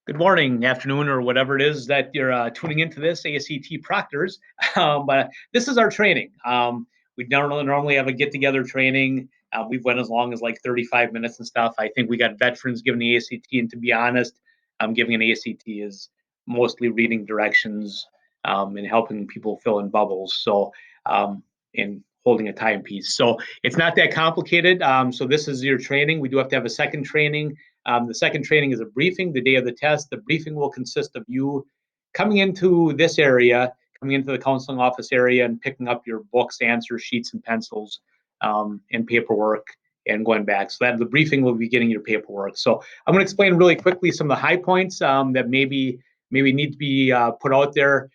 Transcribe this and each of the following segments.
Good morning, afternoon, or whatever it is that you're tuning into this ACT Proctors. But this is our training. We normally have a get together training. We've went as long as like 35 minutes and stuff. I think we got veterans giving the ACT, and to be honest, giving an ACT is mostly reading directions and helping people fill in bubbles. And holding a timepiece. So it's not that complicated. So this is your training. We do have to have a second training. The second training is a briefing the day of the test. The briefing will consist of you coming into this area, coming into the counseling office area and picking up your books, answer sheets, and pencils and paperwork and going back. So that the briefing will be getting your paperwork. So I'm going to explain really quickly some of the high points that maybe need to be put out there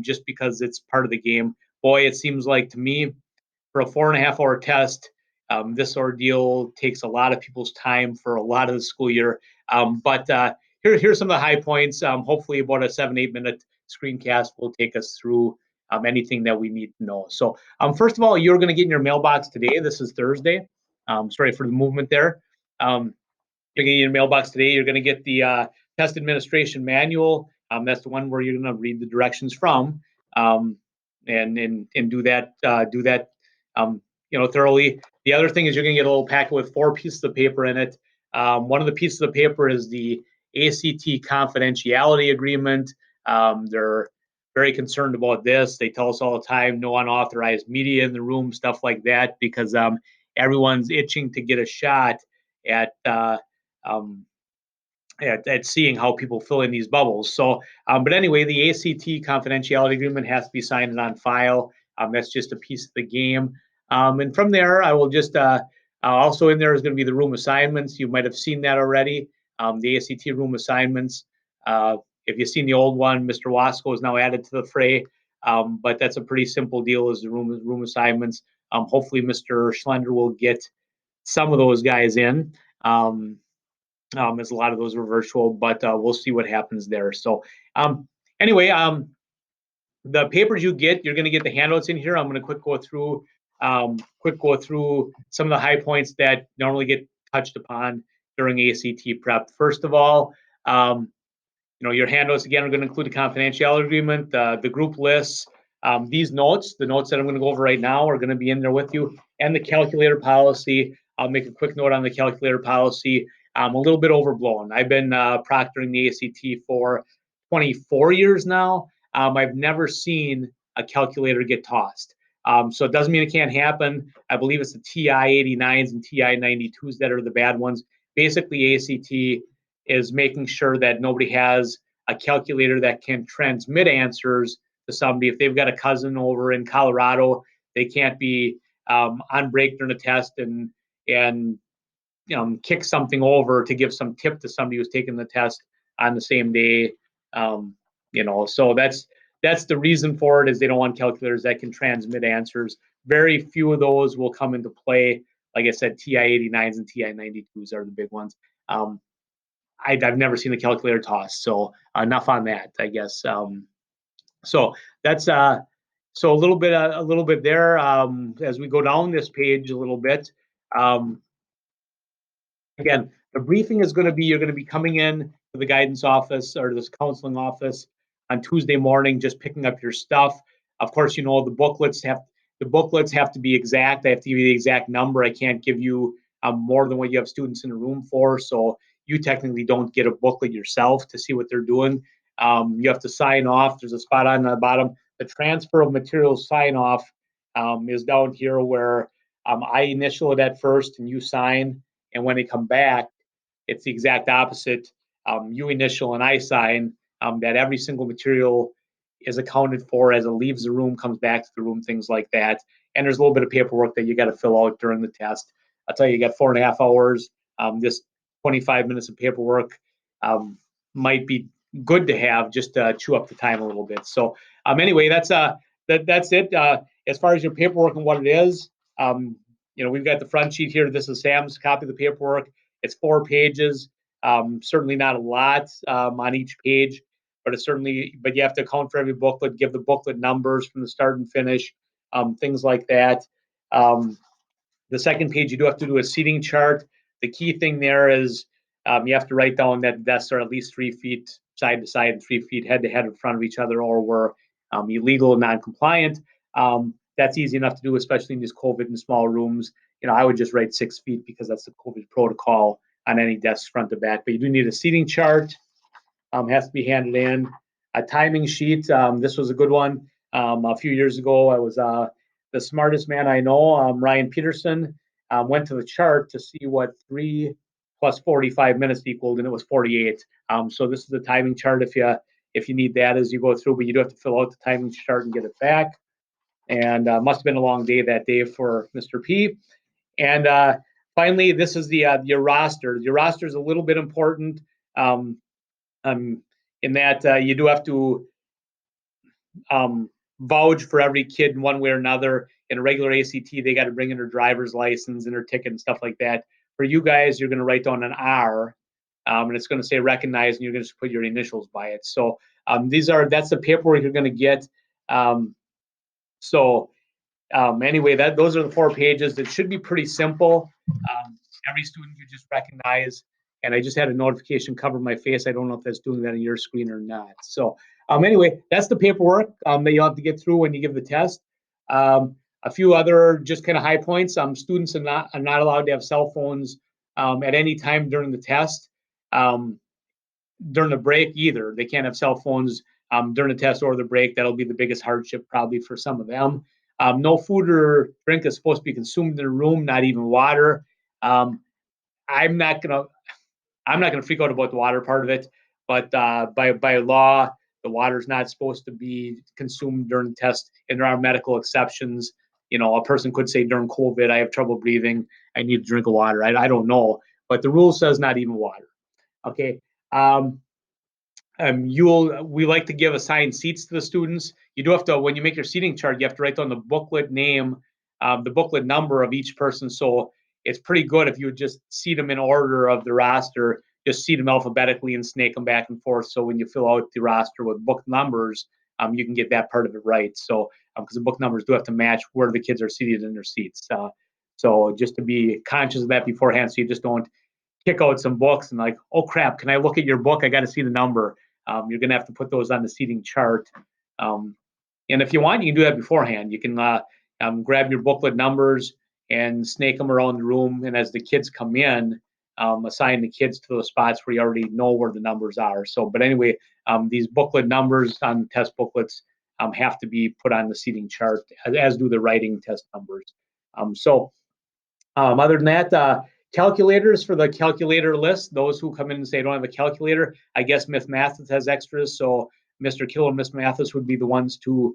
just because it's part of the game. Boy, it seems like to me for a 4.5 hour test, this ordeal takes a lot of people's time for a lot of the school year. But here's some of the high points. Hopefully about a 7-8 minute screencast will take us through anything that we need to know. So first of all, you're going to get in your mailbox today. This is Thursday. Sorry for the movement there. You're going to get your mailbox today. You're going to get the test administration manual. That's the one where you're going to read the directions from and do that thoroughly. The other thing is you're going to get a little packet with 4 pieces of paper in it. One of the pieces of paper is the ACT confidentiality agreement. They're very concerned about this. They tell us all the time, no unauthorized media in the room, stuff like that, because everyone's itching to get a shot at seeing how people fill in these bubbles. So, but anyway, the ACT confidentiality agreement has to be signed and on file. That's just a piece of the game. And from there, I will just also in there is going to be the room assignments. You might have seen that already. The ACT room assignments. If you've seen the old one, Mr. Wasco is now added to the fray. But that's a pretty simple deal as the room assignments. Hopefully, Mr. Schlender will get some of those guys in. As a lot of those were virtual, but we'll see what happens there. So anyway, the papers you get, you're going to get the handouts in here. I'm going to quick go through some of the high points that normally get touched upon during ACT prep. First of all, your handouts again are going to include a confidentiality agreement, the group lists, these notes, the notes that I'm going to go over right now are going to be in there with you, and the calculator policy. I'll make a quick note on the calculator policy. A little bit overblown. I've been proctoring the ACT for 24 years now. I've never seen a calculator get tossed. So it doesn't mean it can't happen. I believe it's the TI 89s and TI 92s that are the bad ones. Basically, ACT is making sure that nobody has a calculator that can transmit answers to somebody. If they've got a cousin over in Colorado, they can't be on break during a test and kick something over to give some tip to somebody who's taking the test on the same day. So that's the reason for it, is they don't want calculators that can transmit answers. Very few of those will come into play. Like I said, TI 89s and TI 92s are the big ones. I've never seen a calculator toss, so enough on that, I guess. So that's so a little bit there. As we go down this page a little bit, again, the briefing is going to be, you're going to be coming in to the guidance office or this counseling office on Tuesday morning, just picking up your stuff. Of course, the booklets have to be exact. They have to give you the exact number. I can't give you more than what you have students in a room for. So you technically don't get a booklet yourself to see what they're doing. You have to sign off. There's a spot on the bottom. The transfer of materials sign off is down here where I initial it at first and you sign. And when they come back, it's the exact opposite. You initial and I sign that every single material is accounted for as it leaves the room, comes back to the room, things like that. And there's a little bit of paperwork that you got to fill out during the test. I'll tell you, you got 4.5 hours. This 25 minutes of paperwork might be good to have just to chew up the time a little bit. So anyway, that's it. As far as your paperwork and what it is, we've got the front sheet here. This is Sam's copy of the paperwork. It's 4 pages. Certainly not a lot on each page, but but you have to account for every booklet, give the booklet numbers from the start and finish, things like that. The second page, you do have to do a seating chart. The key thing there is You have to write down that desks are at least 3 feet side to side and 3 feet head to head in front of each other, or were illegal and non-compliant. That's easy enough to do, especially in these COVID and small rooms. I would just write 6 feet because that's the COVID protocol on any desk front to back. But you do need a seating chart. Has to be handed in. A timing sheet. This was a good one. A few years ago, I was the smartest man I know, Ryan Peterson, went to the chart to see what 3 plus 45 minutes equaled, and it was 48. So this is the timing chart if you need that as you go through, but you do have to fill out the timing chart and get it back. And must have been a long day that day for Mr. P. And finally, this is your roster. Your roster is a little bit important. In that you do have to vouch for every kid in one way or another. In a regular ACT, they got to bring in their driver's license and their ticket and stuff like that. For you guys, you're going to write down an R, and it's going to say recognize, and you're going to put your initials by it. So that's the paperwork you're going to get. Anyway, those are the 4 pages. It should be pretty simple. Every student you just recognize, and I just had a notification cover my face. I don't know if that's doing that on your screen or not. So anyway, that's the paperwork that you'll have to get through when you give the test. A few other just kind of high points. Students are not allowed to have cell phones at any time during the test. During the break either. They can't have cell phones during the test or the break. That'll be the biggest hardship probably for some of them. No food or drink is supposed to be consumed in the room, not even water. I'm not gonna freak out about the water part of it, but by law, the water is not supposed to be consumed during the test, and there are medical exceptions. A person could say during COVID, I have trouble breathing, I need to drink water. I don't know, but the rule says not even water. Okay. We like to give assigned seats to the students. You do have to, when you make your seating chart, you have to write down the booklet name, the booklet number of each person. So it's pretty good if you would just seat them in order of the roster, just seat them alphabetically and snake them back and forth. So when you fill out the roster with book numbers, you can get that part of it right. So because the book numbers do have to match where the kids are seated in their seats. So just to be conscious of that beforehand, so you just don't kick out some books and like, oh crap, can I look at your book? I got to see the number. You're going to have to put those on the seating chart. And if you want, you can do that beforehand. You can grab your booklet numbers and snake them around the room. And as the kids come in, assign the kids to those spots where you already know where the numbers are. But anyway, these booklet numbers on test booklets have to be put on the seating chart, as do the writing test numbers. Other than that, calculators for the calculator list. Those who come in and say I don't have a calculator, I guess Miss Mathis has extras. So Mr. Kill and Miss Mathis would be the ones to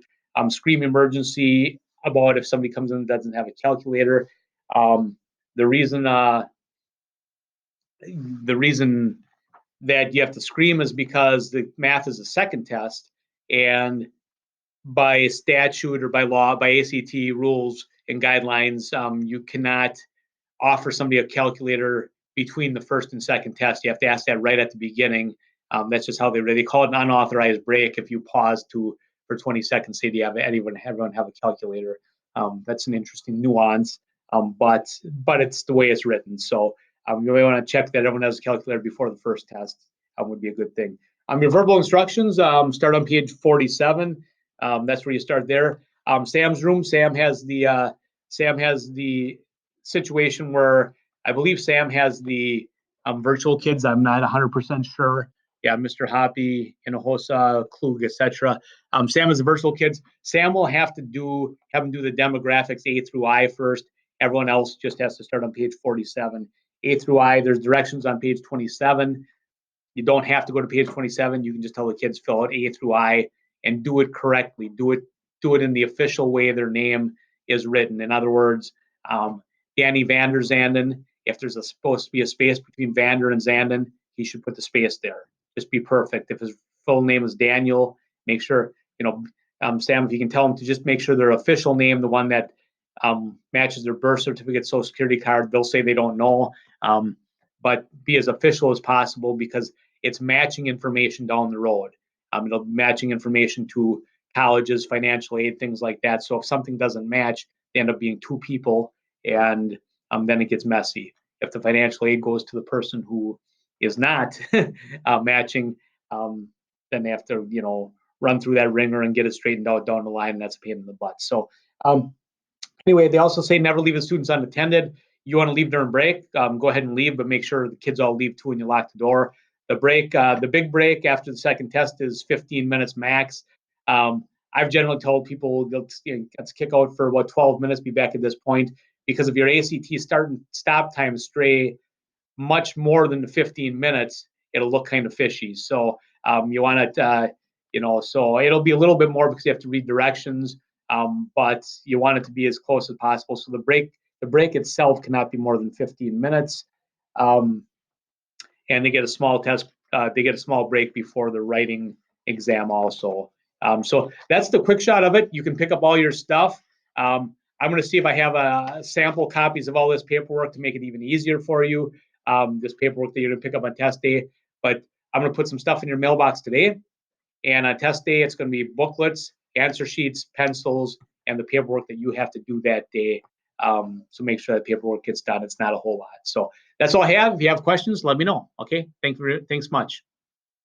scream emergency about if somebody comes in and doesn't have a calculator. The reason that you have to scream is because the math is a second test, and by statute or by law, by ACT rules and guidelines, you cannot offer somebody a calculator between the first and second test. You have to ask that right at the beginning. That's just how they call it an unauthorized break. If you pause for 20 seconds, say, do you have everyone have a calculator? That's an interesting nuance, but it's the way it's written. So you may want to check that everyone has a calculator before the first test. Would be a good thing. Your verbal instructions start on page 47. That's where you start there. Sam's room. Sam has the situation where I believe Sam has the virtual kids. I'm not 100% sure. Yeah, Mr. Hoppy, Hinojosa, Klug, etc. Sam is the virtual kids. Sam will have them do the demographics A through I first. Everyone else just has to start on page 47. A through I, there's directions on page 27. You don't have to go to page 27. You can just tell the kids fill out A through I and do it correctly. Do it in the official way their name is written. In other words, Danny Vander Zanden, if there's supposed to be a space between Vander and Zanden, he should put the space there. Just be perfect. If his full name is Daniel, make sure, Sam, if you can tell them to just make sure their official name, the one that matches their birth certificate, social security card, they'll say they don't know. But be as official as possible because it's matching information down the road. It'll be matching information to colleges, financial aid, things like that. So if something doesn't match, they end up being 2 people, and then it gets messy. If the financial aid goes to the person who is not matching, then they have to, run through that ringer and get it straightened out down the line, and that's a pain in the butt. So anyway, they also say never leave the students unattended. You want to leave during break, go ahead and leave, but make sure the kids all leave too when you lock the door. The big break after the second test is 15 minutes max. I've generally told people let's kick out for about 12 minutes, be back at this point, because if your ACT start and stop times stray much more than the 15 minutes, it'll look kind of fishy. So you want to, so it'll be a little bit more because you have to read directions, but you want it to be as close as possible. So the break itself cannot be more than 15 minutes. And they get a small test. They get a small break before the writing exam also. So that's the quick shot of it. You can pick up all your stuff. I'm going to see if I have sample copies of all this paperwork to make it even easier for you. This paperwork that you're going to pick up on test day. But I'm going to put some stuff in your mailbox today. And on test day, it's going to be booklets, answer sheets, pencils, and the paperwork that you have to do that day. So make sure that paperwork gets done. It's not a whole lot. So that's all I have. If you have questions, let me know. Okay. Thanks much.